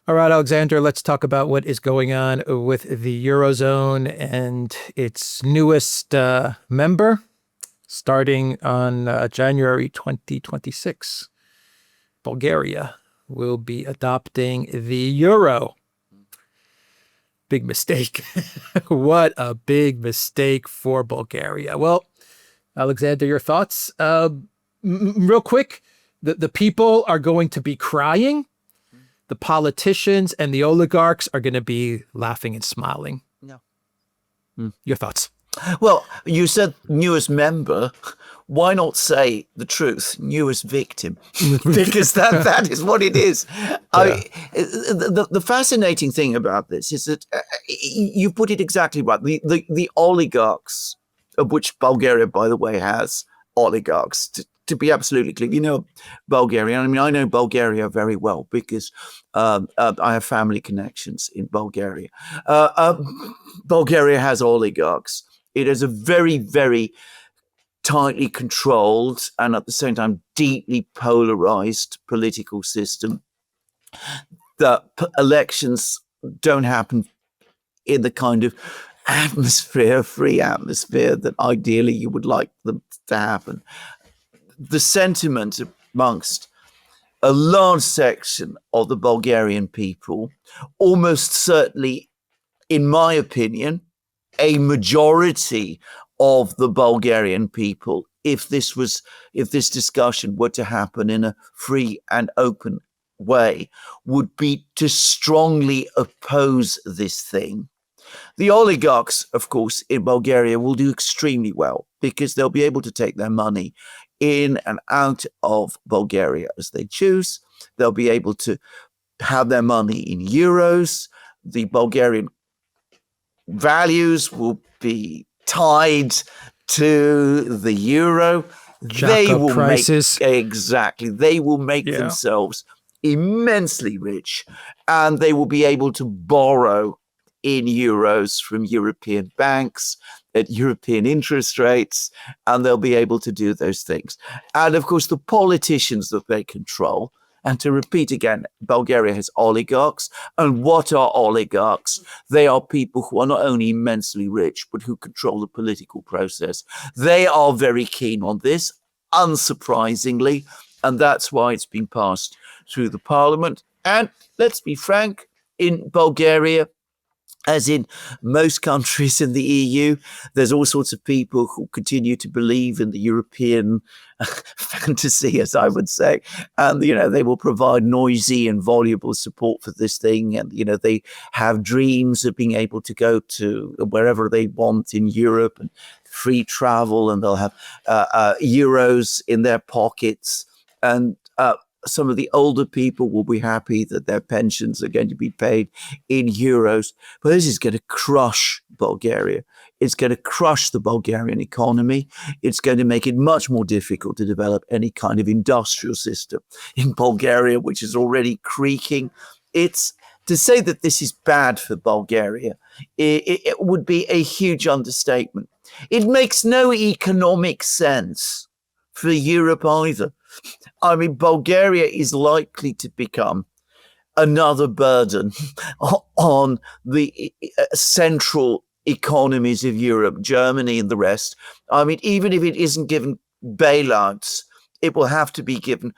All right, Alexander, let's talk about what is going on with the Eurozone and its newest member starting on January 2026. Bulgaria will be adopting the euro. Big mistake. What a big mistake for Bulgaria. Well, Alexander, your thoughts? Real quick, the people are going to be crying. The politicians and the oligarchs are going to be laughing and smiling. No. Your thoughts? Well, you said newest member. Why not say the truth? Newest victim, because that is what it is. Yeah. The fascinating thing about this is that you put it exactly right. The oligarchs, of which Bulgaria, by the way, has oligarchs. To be absolutely clear, you know Bulgaria. I mean, I know Bulgaria very well because I have family connections in Bulgaria. Bulgaria has oligarchs. It has a very, very tightly controlled and at the same time deeply polarized political system. The elections don't happen in the kind of free atmosphere that ideally you would like them to happen. The sentiment amongst a large section of the Bulgarian people, almost certainly, in my opinion, a majority of the Bulgarian people, if this discussion were to happen in a free and open way, would be to strongly oppose this thing. The oligarchs, of course, in Bulgaria will do extremely well because they'll be able to take their money in and out of Bulgaria as they choose. They'll be able to have their money in euros. The Bulgarian values will be tied to the euro. They will prices. They will make themselves immensely rich, and they will be able to borrow in euros from European banks at European interest rates, and they'll be able to do those things. And of course, the politicians that they control, and to repeat again, Bulgaria has oligarchs. And what are oligarchs? They are people who are not only immensely rich, but who control the political process. They are very keen on this, unsurprisingly, and that's why it's been passed through the parliament. And let's be frank, in Bulgaria, as in most countries in the EU, there's all sorts of people who continue to believe in the European fantasy, as I would say. And, they will provide noisy and voluble support for this thing. And, they have dreams of being able to go to wherever they want in Europe and free travel, and they'll have euros in their pockets. And some of the older people will be happy that their pensions are going to be paid in euros. But this is going to crush Bulgaria. It's going to crush the Bulgarian economy. It's going to make it much more difficult to develop any kind of industrial system in Bulgaria, which is already creaking. It's to say that this is bad for Bulgaria, it would be a huge understatement. It makes no economic sense for Europe either. I mean, Bulgaria is likely to become another burden on the central economies of Europe, Germany and the rest. I mean, even if it isn't given bailouts, it will have to be given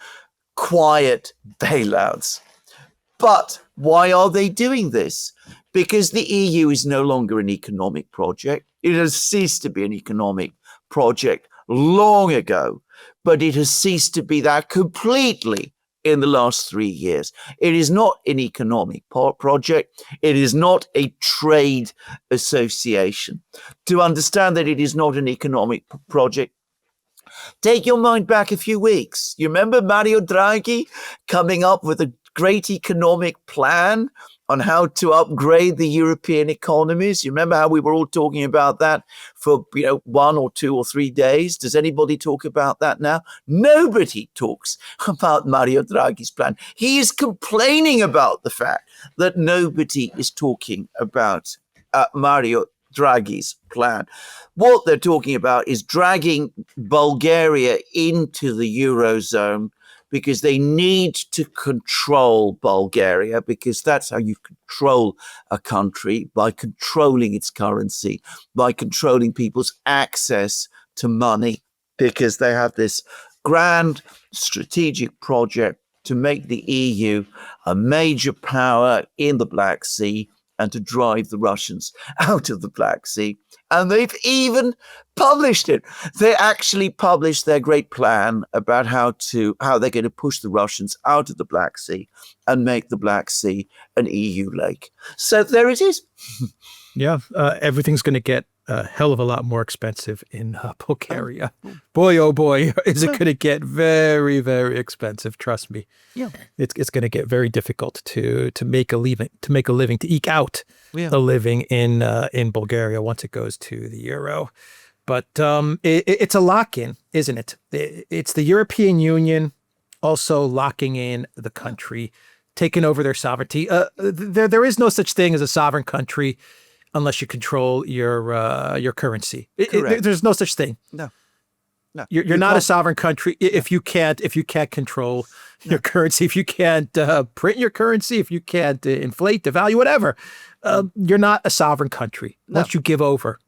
quiet bailouts. But why are they doing this? Because the EU is no longer an economic project. It has ceased to be an economic project long ago. But it has ceased to be that completely in the last 3 years. It is not an economic project. It is not a trade association. To understand that it is not an economic project, take your mind back a few weeks. You remember Mario Draghi coming up with a great economic plan on how to upgrade the European economies? You remember how we were all talking about that for 1 or 2 or 3 days? Does anybody talk about that now? Nobody talks about Mario Draghi's plan. He is complaining about the fact that nobody is talking about Mario Draghi's plan. What they're talking about is dragging Bulgaria into the Eurozone because they need to control Bulgaria, because that's how you control a country, by controlling its currency, by controlling people's access to money, because they have this grand strategic project to make the EU a major power in the Black Sea and to drive the Russians out of the Black Sea. And they've even published it. They actually published their great plan about how they're going to push the Russians out of the Black Sea and make the Black Sea an EU lake. So there it is. Yeah, everything's going to get a hell of a lot more expensive in Bulgaria. Boy, oh boy, is it going to get very, very expensive. Trust me. Yeah, it's going to get very difficult to make a living, to eke out a living in Bulgaria once it goes to the euro. But it's a lock-in, isn't it? It's the European Union also locking in the country, taking over their sovereignty. There is no such thing as a sovereign country unless you control your currency. There's no such thing. No. You're not a sovereign country if you can't control your currency, if you can't print your currency, if you can't inflate the value, whatever. You're not a sovereign country once you give over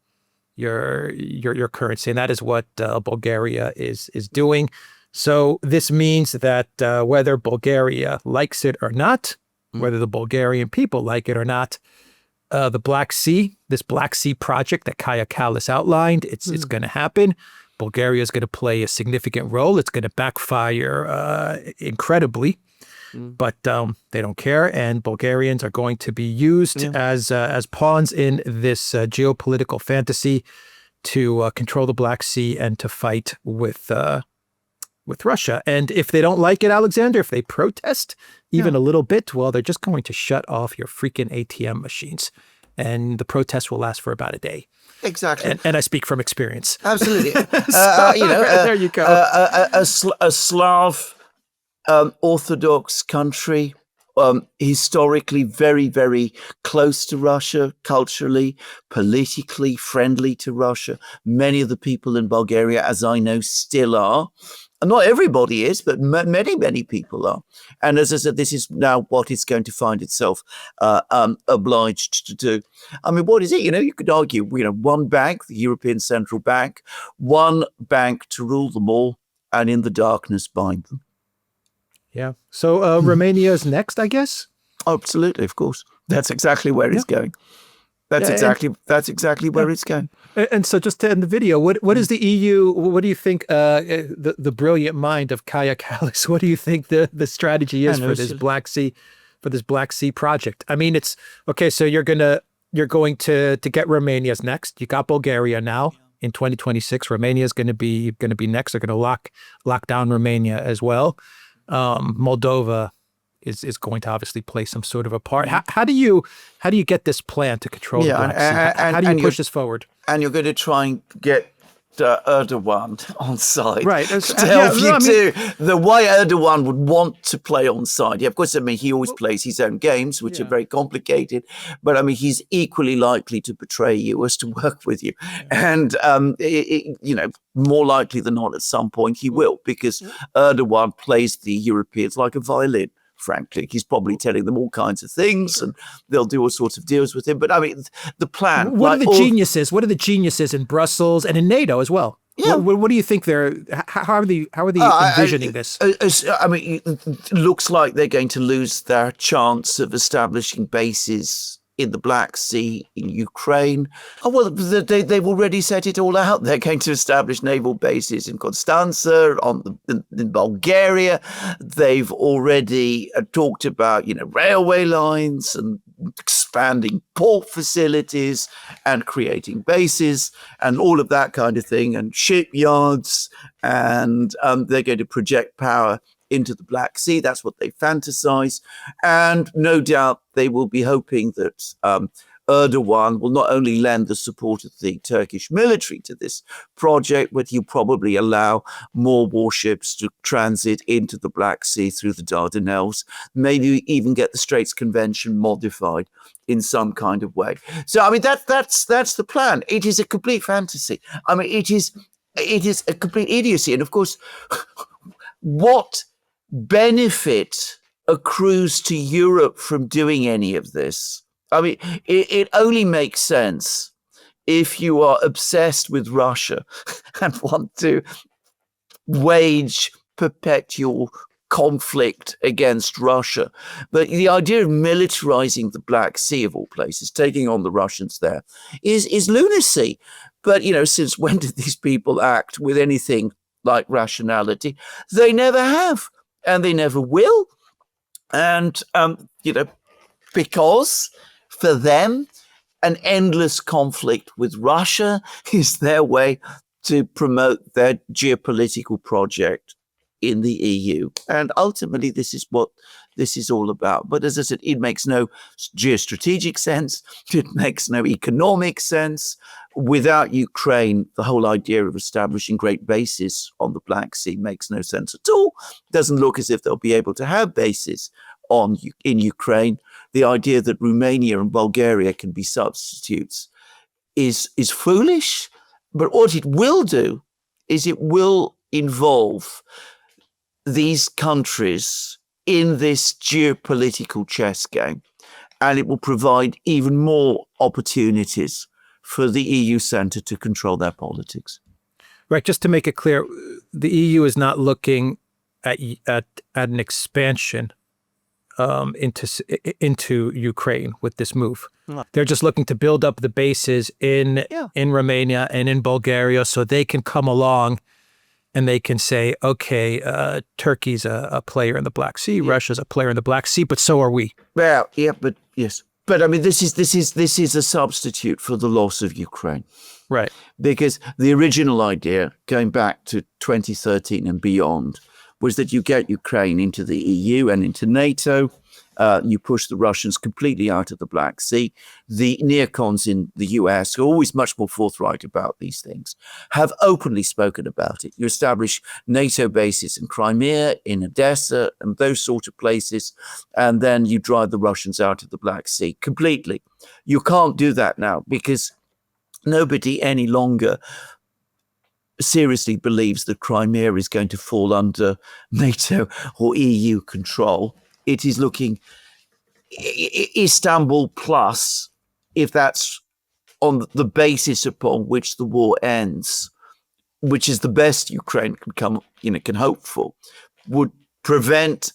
your currency, and that is what Bulgaria is doing. So this means that whether Bulgaria likes it or not, whether the Bulgarian people like it or not, the Black Sea, this Black Sea project that Kaja Kallas outlined, it's going to happen. Bulgaria is going to play a significant role. It's going to backfire incredibly, but they don't care. And Bulgarians are going to be used as pawns in this geopolitical fantasy to control the Black Sea and to fight with Russia. And if they don't like it, Alexander, if they protest even a little bit, well, they're just going to shut off your freaking ATM machines. And the protest will last for about a day. Exactly. And I speak from experience. Absolutely. There you go. A Slav Orthodox country, historically very, very close to Russia, culturally, politically friendly to Russia. Many of the people in Bulgaria, as I know, still are. Not everybody is, but many, many people are. And as I said, this is now what it's going to find itself obliged to do. I mean, what is it? You could argue, one bank, the European Central Bank, one bank to rule them all, and in the darkness bind them. Yeah. So Romania's next, I guess? Absolutely, of course. That's exactly where it's going. That's exactly where it's going. And so just to end the video, what is the EU, what do you think the brilliant mind of Kaja Kallas, what do you think the strategy is for this Black Sea project? I mean, it's okay, so you're going to get Romania's next. You got Bulgaria now in 2026. Romania is going to be next. They're going to lock down Romania as well. Moldova is going to obviously play some sort of a part. How do you get this plan to control the Black Sea? How do you push this forward? And you're going to try and get Erdogan on side, right? To help you the way Erdogan would want to play on side. Yeah, of course. I mean, he always plays his own games, which are very complicated. But I mean, he's equally likely to betray you as to work with you, and more likely than not, at some point he will, because Erdogan plays the Europeans like a violin. Frankly, he's probably telling them all kinds of things, and they'll do all sorts of deals with him. But I mean, the plan. What are the geniuses? What are the geniuses in Brussels and in NATO as well? Yeah. What do you think they're? How are they envisioning this? I mean, it looks like they're going to lose their chance of establishing bases in the Black Sea, in Ukraine. Oh, well, they've already set it all out. They're going to establish naval bases in Constanza, in Bulgaria. They've already talked about, railway lines and expanding port facilities and creating bases and all of that kind of thing, and shipyards. And they're going to project power into the Black Sea. That's what they fantasize. And no doubt they will be hoping that Erdogan will not only lend the support of the Turkish military to this project, but he'll probably allow more warships to transit into the Black Sea through the Dardanelles, maybe even get the Straits Convention modified in some kind of way. So, I mean, that's the plan. It is a complete fantasy. I mean, it is a complete idiocy. And of course, what benefit accrues to Europe from doing any of this. I mean, it only makes sense if you are obsessed with Russia and want to wage perpetual conflict against Russia. But the idea of militarizing the Black Sea, of all places, taking on the Russians there, is lunacy. But, since when did these people act with anything like rationality? They never have, and they never will. And, because for them, an endless conflict with Russia is their way to promote their geopolitical project in the EU. And ultimately, this is what this is all about. But as I said, it makes no geostrategic sense. It makes no economic sense. Without Ukraine, the whole idea of establishing great bases on the Black Sea makes no sense at all. Doesn't look as if they'll be able to have bases in Ukraine. The idea that Romania and Bulgaria can be substitutes is foolish. But what it will do is it will involve these countries in this geopolitical chess game, and it will provide even more opportunities for the EU center to control their politics. Right. Just to make it clear, the EU is not looking at an expansion into Ukraine with this move. No. They're just looking to build up the bases in Romania and in Bulgaria so they can come along and they can say, okay, Turkey's a player in the Black Sea, Russia's a player in the Black Sea, but so are we. Well, but yes. But I mean, this is a substitute for the loss of Ukraine. Right. Because the original idea, going back to 2013 and beyond, was that you get Ukraine into the EU and into NATO. You push the Russians completely out of the Black Sea. The neocons in the US, who are always much more forthright about these things, have openly spoken about it. You establish NATO bases in Crimea, in Odessa, and those sort of places, and then you drive the Russians out of the Black Sea completely. You can't do that now because nobody any longer seriously believes that Crimea is going to fall under NATO or EU control. It is looking Istanbul plus, if that's on the basis upon which the war ends, which is the best Ukraine can hope for, would prevent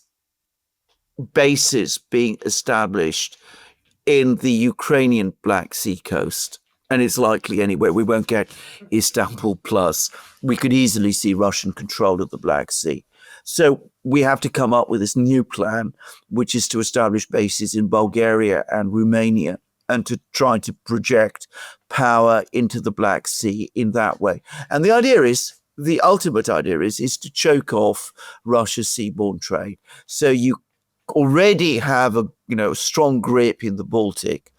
bases being established in the Ukrainian Black Sea coast. And it's likely anyway, we won't get Istanbul plus. We could easily see Russian control of the Black Sea. So we have to come up with this new plan, which is to establish bases in Bulgaria and Romania and to try to project power into the Black Sea in that way. And the ultimate idea is to choke off Russia's seaborne trade. So you already have a strong grip in the Baltic,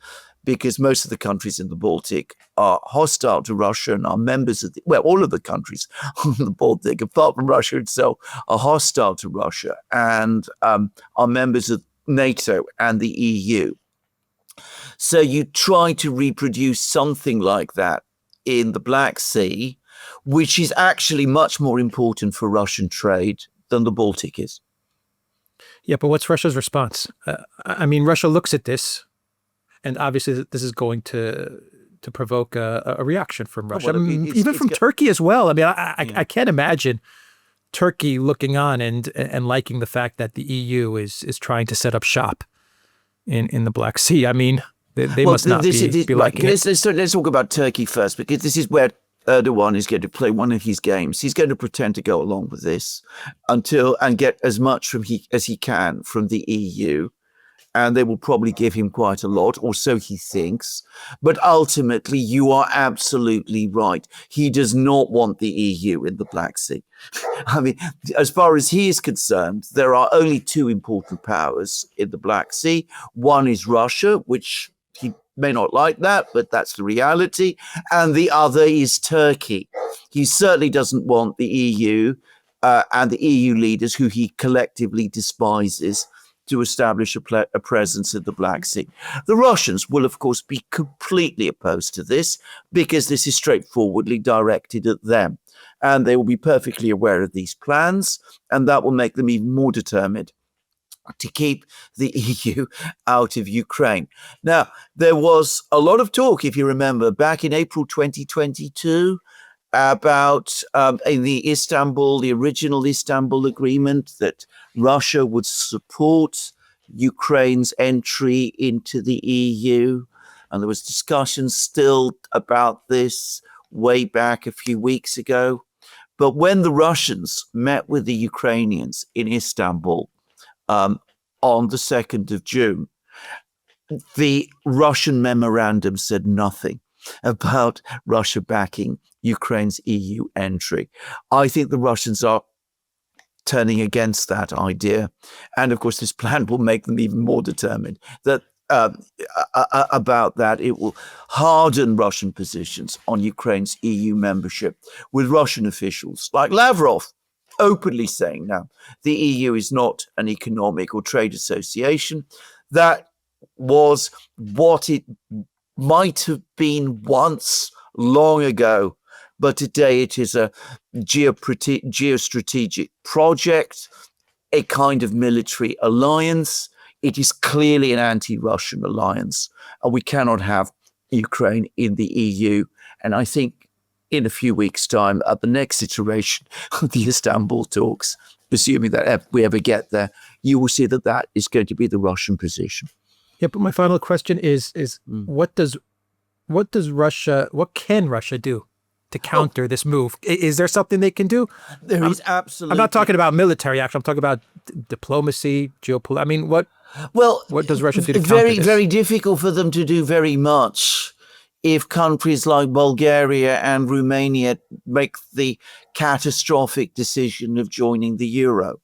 because most of the countries in the Baltic are hostile to Russia and are members of all of the countries on the Baltic, apart from Russia itself, are hostile to Russia and are members of NATO and the EU. So you try to reproduce something like that in the Black Sea, which is actually much more important for Russian trade than the Baltic is. Yeah, but what's Russia's response? Russia looks at this, and obviously, this is going to provoke a reaction from Russia, even from Turkey as well. I can't imagine Turkey looking on and liking the fact that the EU is trying to set up shop in the Black Sea. They must not be liking it. Let's talk about Turkey first, because this is where Erdogan is going to play one of his games. He's going to pretend to go along with this and get as much as he can from the EU. And they will probably give him quite a lot, or so he thinks. But ultimately, you are absolutely right. He does not want the EU in the Black Sea. As far as he is concerned, there are only two important powers in the Black Sea. One is Russia, which he may not like that, but that's the reality. And the other is Turkey. He certainly doesn't want the EU and the EU leaders, who he collectively despises, to establish a presence in the Black Sea. The Russians will, of course, be completely opposed to this, because this is straightforwardly directed at them. and they will be perfectly aware of these plans, and that will make them even more determined to keep the EU out of Ukraine. Now, there was a lot of talk, if you remember, back in April 2022 about in the original Istanbul agreement, that Russia would support Ukraine's entry into the EU. And there was discussion still about this way back a few weeks ago. But when the Russians met with the Ukrainians in Istanbul, on the 2nd of June, the Russian memorandum said nothing about Russia backing Ukraine's EU entry. I think the Russians are turning against that idea. And of course, this plan will make them even more determined that about that. It will harden Russian positions on Ukraine's EU membership, with Russian officials like Lavrov openly saying now the EU is not an economic or trade association. That was what it might have been once long ago, but today it is a geostrategic project, a kind of military alliance. It is clearly an anti-Russian alliance, and we cannot have Ukraine in the EU. And I think in a few weeks' time, at the next iteration of the Istanbul talks, assuming that we ever get there, you will see that that is going to be the Russian position. Yeah, but my final question is what can Russia do to counter this move? Is there something they can do? There is absolutely. I'm not talking about military action. I'm talking about diplomacy, geopolitics. I mean, what does Russia do to counter this? Very difficult for them to do very much if countries like Bulgaria and Romania make the catastrophic decision of joining the euro.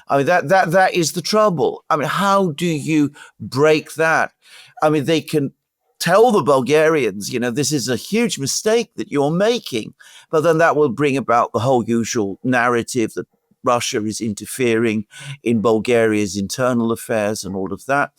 I mean, that is the trouble. I mean, how do you break that? I mean, they can tell the Bulgarians, this is a huge mistake that you're making, but then that will bring about the whole usual narrative that Russia is interfering in Bulgaria's internal affairs and all of that.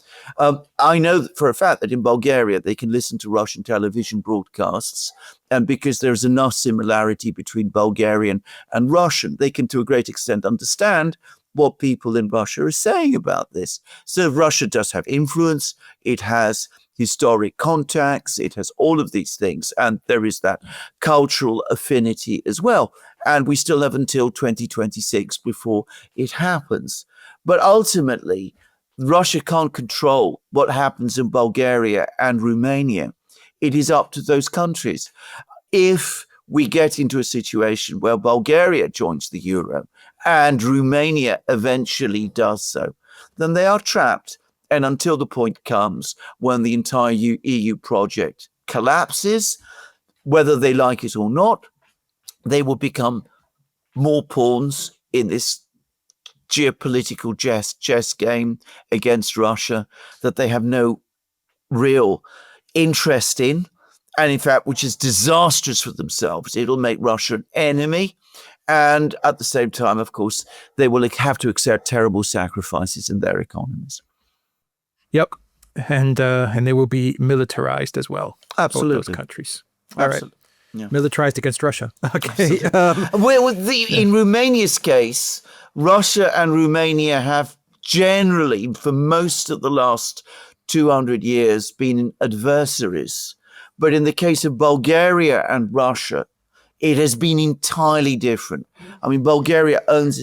I know for a fact that in Bulgaria, they can listen to Russian television broadcasts, and because there's enough similarity between Bulgarian and Russian, they can to a great extent understand what people in Russia are saying about this. So Russia does have influence. It has historic contacts. It has all of these things. And there is that cultural affinity as well. And we still have until 2026 before it happens. But ultimately, Russia can't control what happens in Bulgaria and Romania. It is up to those countries. If we get into a situation where Bulgaria joins the euro and Romania eventually does so, then they are trapped. And until the point comes when the entire EU project collapses, whether they like it or not, they will become more pawns in this geopolitical chess game against Russia that they have no real interest in. And in fact, which is disastrous for themselves. It'll make Russia an enemy. And at the same time, of course, they will have to accept terrible sacrifices in their economies. Yep. And they will be militarized as well. Absolutely. Both those countries. All right. Yeah. Militarized against Russia. Okay. In Romania's case, Russia and Romania have generally, for most of the last 200 years, been adversaries. But in the case of Bulgaria and Russia, it has been entirely different. I mean, Bulgaria owes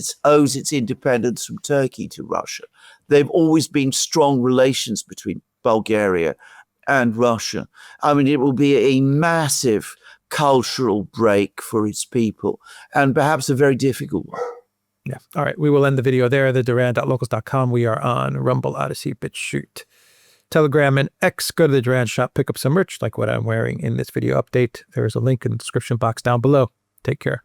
its independence from Turkey to Russia. They've always been strong relations between Bulgaria and Russia. I mean, it will be a massive cultural break for its people, and perhaps a very difficult one. Yeah. All right. We will end the video there. The Duran.locals.com. We are on Rumble, Odyssey, BitChute, Telegram, and X. Go to the Duran shop, pick up some merch like what I'm wearing in this video update. There is a link in the description box down below. Take care.